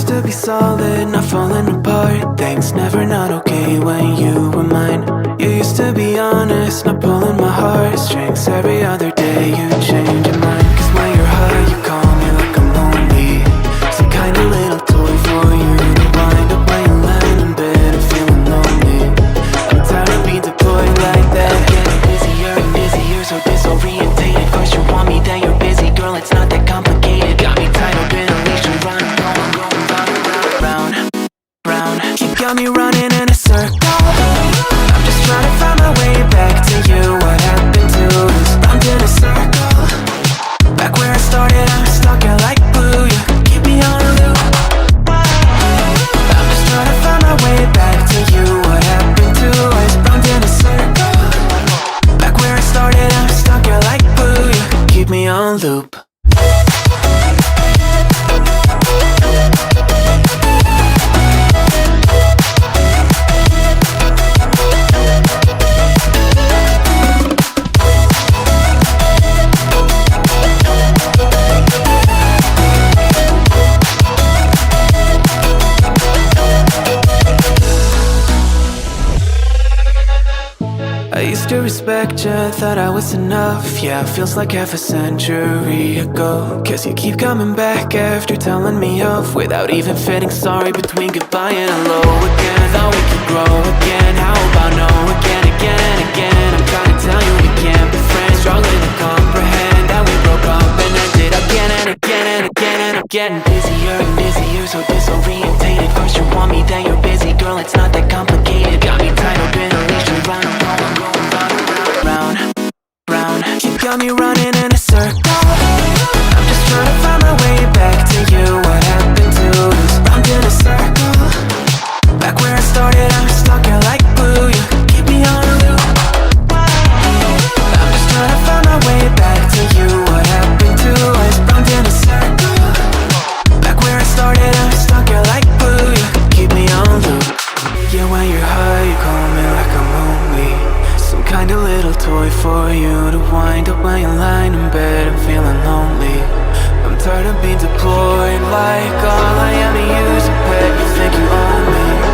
used to be solid, not falling apart. Things never not okay when you were mine. You used to be honest, not pulling my heartstrings. Every other day you change your mind. Cause when you're high you call me like I'm lonely. Some kind of little toy for you to wind up when you lying in bed and feeling lonely. I'm tired of being deployed like that. Getting busier and busier, so disorientated. First you want me, then you're busy. Girl, it's not that complicated. Got me tied up in a leash and running, going round and round, round. You got me running in a circle. I'm just trying to find my way back to you. What happened to us? Round in a circle. Back where I started, I'm stuck in like glue. You keep me on a loop. I'm just trying to find my way back to you. What happened to us? Round in a circle. Back where I started, I'm stuck in like glue. You keep me on loop. I used to respect you, thought I was enough. Yeah, it feels like half a century ago. Guess you keep coming back after telling me off, without even feeling sorry between goodbye and hello again. Thought we could grow again, how about no again, again and again. I'm trying to tell you we can't be friends, struggling to comprehend that we broke up and ended again and again and again. And I'm getting busier and busier, so disorientated. First you want me, then you're busy. Girl, it's not that complicated. Got me tied up in a leash and running, round, round. You got me running in a circle. I'm just trying to find my way back to you. What happened to us? Round in a circle. Back where I started, I'm stuck in like glue. You keep me on a loop. I'm just trying to find my way back to you. What happened to us? Round in a circle. Back where I started, I'm stuck in like glue. You keep me on loop. Yeah, when you're high, you call me like I'm lonely. Some kind of little toy for you to wind up when you're lying in bed and feeling lonely. I'm tired of being deployed like all I am to use a pet. You think you own me.